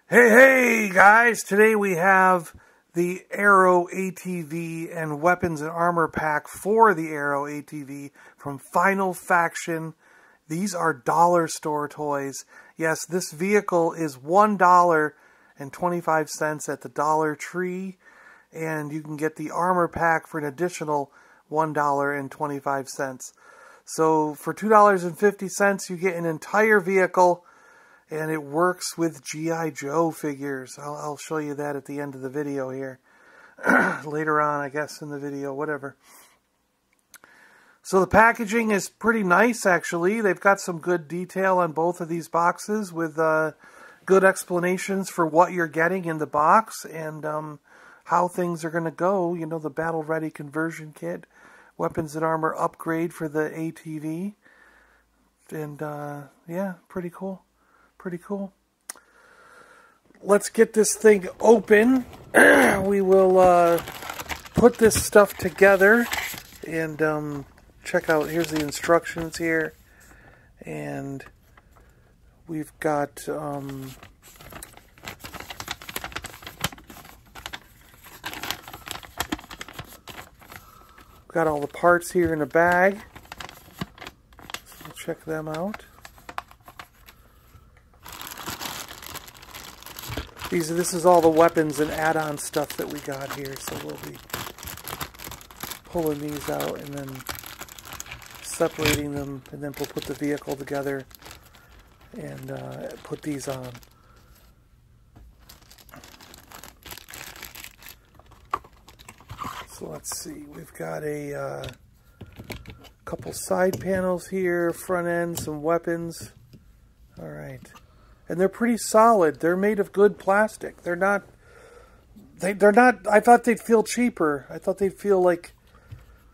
Hey guys, today we have the Arrow ATV and weapons and armor pack for the Arrow ATV from Final Faction. These are dollar store toys. Yes, this vehicle is $1.25 at the Dollar Tree, and you can get the armor pack for an additional $1.25. So for $2.50 you get an entire vehicle. And it works with G.I. Joe figures. I'll show you that at the end of the video here. Later on, I guess, in the video, whatever. So the packaging is pretty nice, actually. They've got some good detail on both of these boxes with good explanations for what you're getting in the box and how things are going to go. You know, the battle-ready conversion kit, weapons and armor upgrade for the ATV. And, yeah, pretty cool. Pretty cool. Let's get this thing open. We will put this stuff together and check out. Here's the instructions here, and we've got all the parts here in a bag. So we'll check them out. This is all the weapons and add-on stuff that we got here, so we'll be pulling these out and then separating them, and then we'll put the vehicle together and put these on. So let's see, we've got a couple side panels here, front end, some weapons. All right. And they're pretty solid. They're made of good plastic. They're not, I thought they'd feel cheaper. I thought they'd feel like,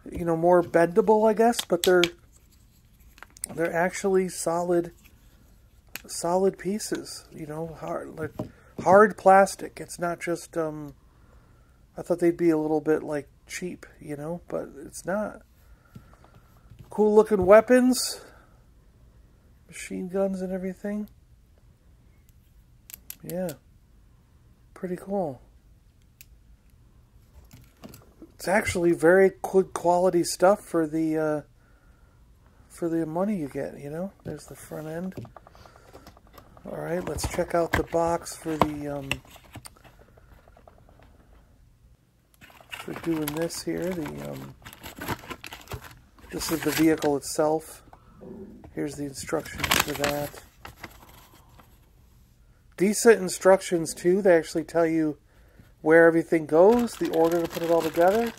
you know, more bendable, I guess, but they're actually solid pieces, you know, hard plastic. It's not just, I thought they'd be a little bit like cheap, you know, but it's not. Cool looking weapons, machine guns and everything. Yeah, pretty cool. It's actually very good quality stuff for the money you get, you know. There's the front end. All right, let's check out the box for the for doing this here. This is the vehicle itself. Here's the instructions for that. Decent instructions too. They actually tell you where everything goes, the order to put it all together.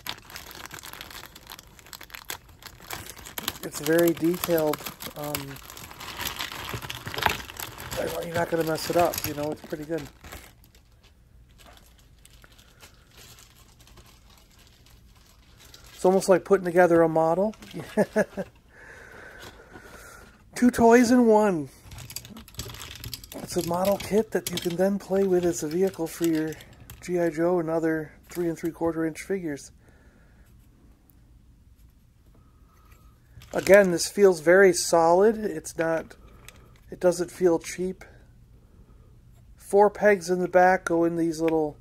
It's very detailed. You're not going to mess it up, you know, it's pretty good. It's almost like putting together a model. 2 toys in 1. It's a model kit that you can then play with as a vehicle for your G.I. Joe and other 3 3/4 inch figures. Again, this feels very solid. It doesn't feel cheap. 4 pegs in the back go in these little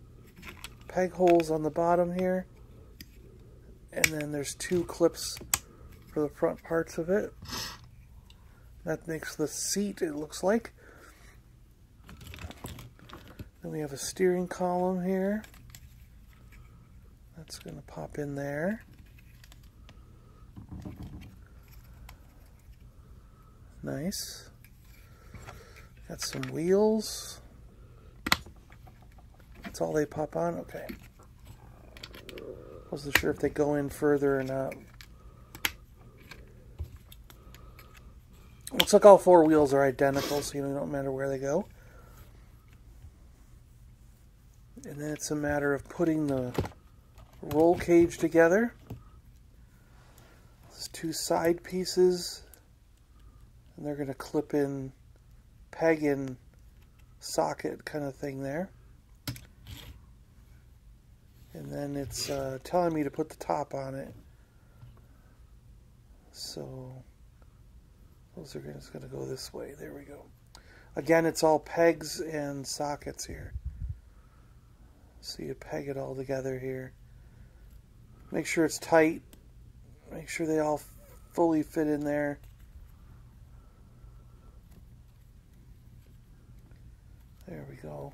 peg holes on the bottom here. And then there's 2 clips for the front parts of it. That makes the seat, it looks like. Then we have a steering column here. That's going to pop in there. Nice. Got some wheels. That's all they pop on? Okay. Wasn't sure if they go in further or not. Looks like all 4 wheels are identical, so you know, it don't matter where they go. And then it's a matter of putting the roll cage together. There's 2 side pieces, and they're going to clip in, peg in, socket kind of thing there. And then it's telling me to put the top on it. So those are just going to go this way. There we go. Again, it's all pegs and sockets here. So you peg it all together here. Make sure it's tight. Make sure they all fully fit in there. There we go.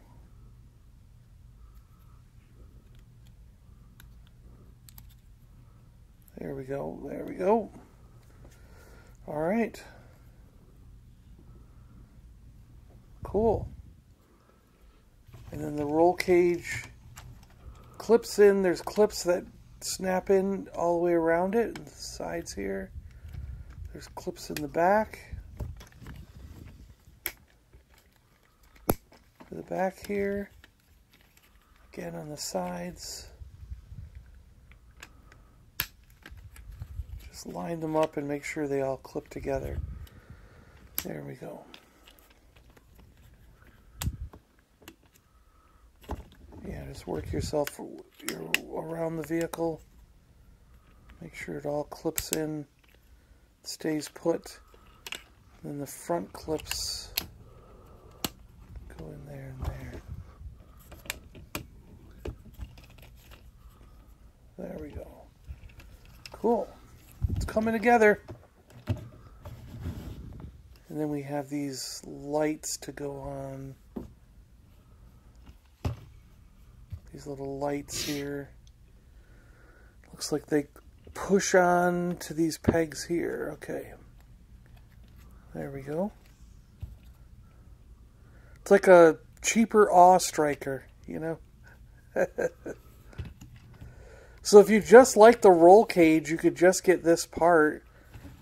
There we go. There we go. All right. Cool. And then the roll cage clips in. There's clips that snap in all the way around it, and the sides here. There's clips in the back. To the back here. Again on the sides. Just line them up and make sure they all clip together. There we go. Yeah, just work yourself around the vehicle. Make sure it all clips in, stays put. Then the front clips go in there and there. There we go. Cool. It's coming together. And then we have these lights to go on. These little lights here. Looks like they push on to these pegs here. Okay. There we go. It's like a cheaper awe striker, you know? So if you just like the roll cage, you could just get this part,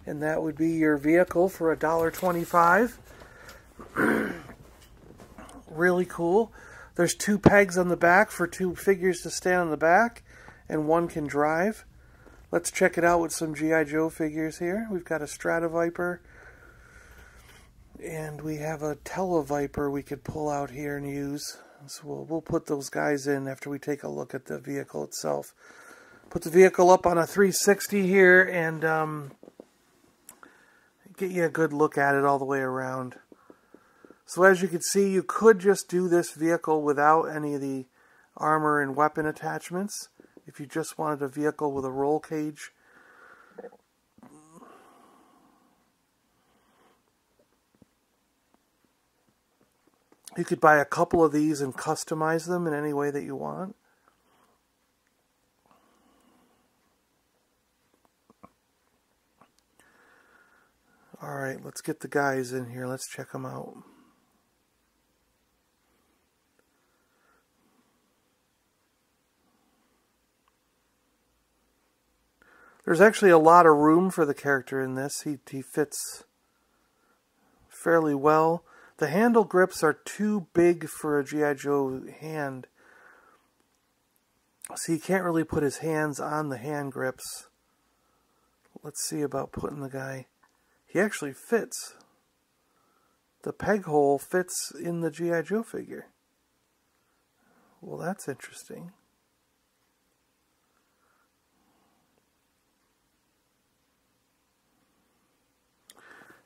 and that would be your vehicle for $1.25. Really cool. There's 2 pegs on the back for 2 figures to stand on the back, and 1 can drive. Let's check it out with some G.I. Joe figures here. We've got a Stratoviper, and we have a Televiper we could pull out here and use. So we'll put those guys in after we take a look at the vehicle itself. Put the vehicle up on a 360 here and get you a good look at it all the way around. So as you can see, you could just do this vehicle without any of the armor and weapon attachments if you just wanted a vehicle with a roll cage. You could buy a couple of these and customize them in any way that you want. Alright, let's get the guys in here. Let's check them out. There's actually a lot of room for the character in this. He fits fairly well. The handle grips are too big for a G.I. Joe hand. So you can't really put his hands on the hand grips. Let's see about putting the guy. He actually fits. The peg hole fits in the G.I. Joe figure. Well, that's interesting.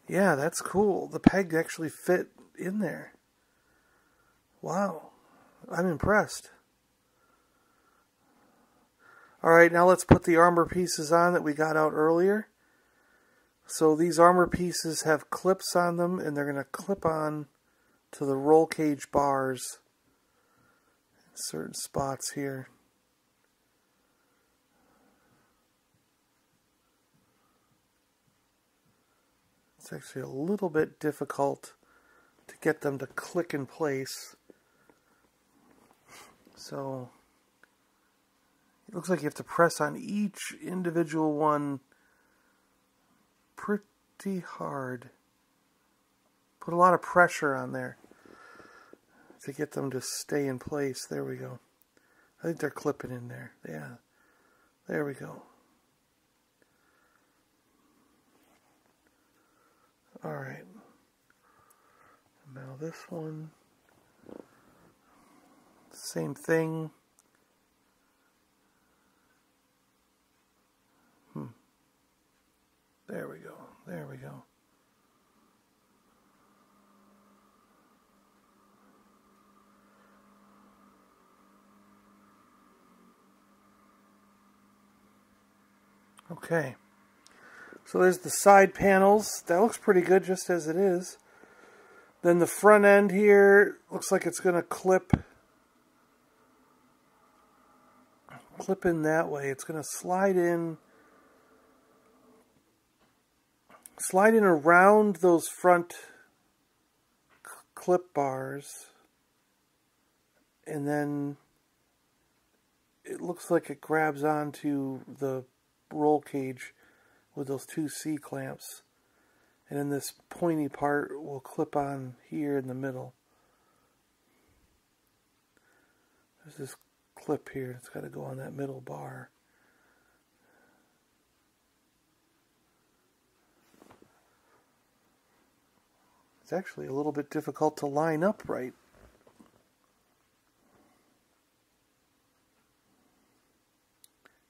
Yeah, that's cool. The peg actually fit in there. Wow. I'm impressed. Alright, now let's put the armor pieces on that we got out earlier. So these armor pieces have clips on them, and they're going to clip on to the roll cage bars in certain spots here. It's actually a little bit difficult to get them to click in place. So it looks like you have to press on each individual one pretty hard. Put a lot of pressure on there to get them to stay in place. There we go. I think they're clipping in there. Yeah. There we go. Alright. Now this one. Same thing. There we go. There we go. Okay, so there's the side panels. That looks pretty good just as it is. Then the front end here looks like it's going to clip in that way. It's going to slide in around those front clip bars, and then it looks like it grabs onto the roll cage with those two C-clamps, and then this pointy part will clip on here in the middle. There's this clip here, it's got to go on that middle bar. It's actually a little bit difficult to line up right.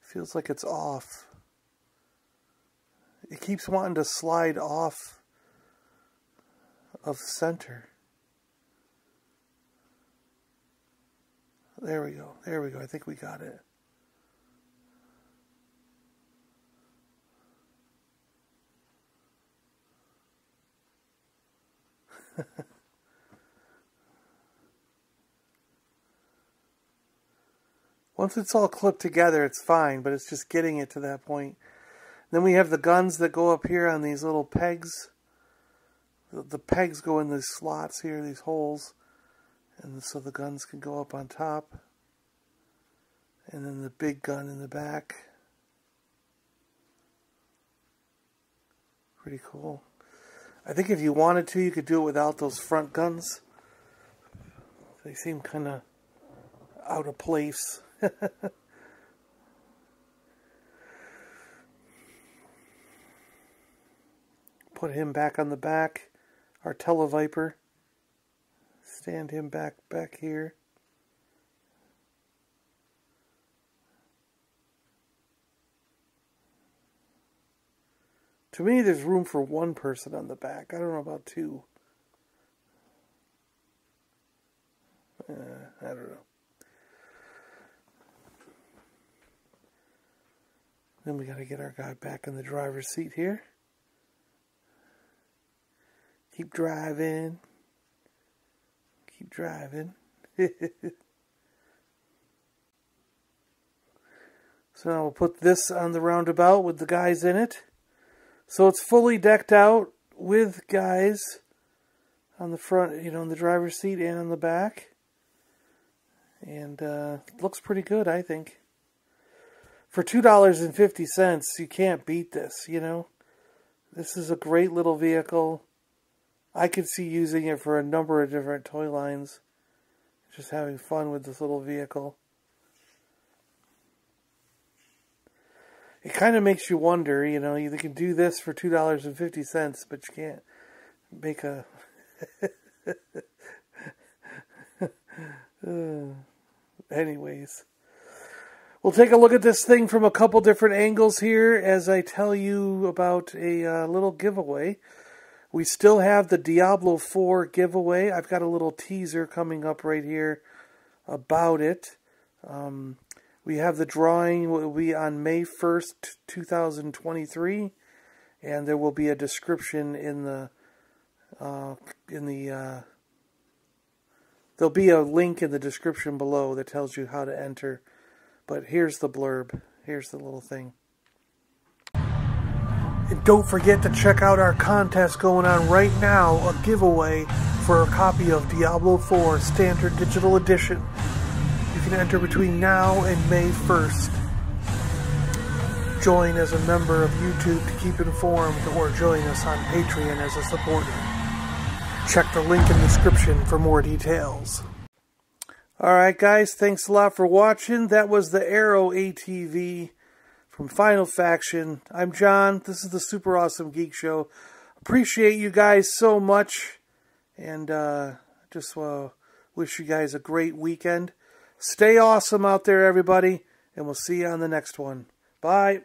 Feels like it's off. It keeps wanting to slide off of center. There we go. There we go. I think we got it. Once it's all clipped together, it's fine, but it's just getting it to that point. Then we have the guns that go up here on these little pegs. The pegs go in these slots here, these holes. And so the guns can go up on top. And then the big gun in the back. Pretty cool. I think if you wanted to, you could do it without those front guns. They seem kind of out of place. Put him back on the back. Our Televiper. Stand him back here. To me, there's room for one person on the back. I don't know about two. I don't know. Then we got to get our guy back in the driver's seat here. Keep driving. Keep driving. So now we'll put this on the roundabout with the guys in it. So it's fully decked out with guys on the front, you know, in the driver's seat and on the back. And it looks pretty good, I think. For $2.50, you can't beat this, you know. This is a great little vehicle. I could see using it for a number of different toy lines. Just having fun with this little vehicle. It kind of makes you wonder, you know, you can do this for $2.50, but you can't make a... Anyways. We'll take a look at this thing from a couple different angles here as I tell you about a little giveaway. We still have the Diablo 4 giveaway. I've got a little teaser coming up right here about it. We have the drawing will be on May 1st, 2023, and there will be a description in the there'll be a link in the description below that tells you how to enter. But here's the blurb. Here's the little thing. And don't forget to check out our contest going on right now, a giveaway for a copy of Diablo 4 Standard Digital Edition. You can enter between now and May 1st. Join as a member of YouTube to keep informed, or join us on Patreon as a supporter. Check the link in the description for more details. Alright guys, thanks a lot for watching. That was the Arrow ATV from Final Faction. I'm John. This is the Super Awesome Geek Show. Appreciate you guys so much. And just wish you guys a great weekend. Stay awesome out there, everybody. And we'll see you on the next one. Bye.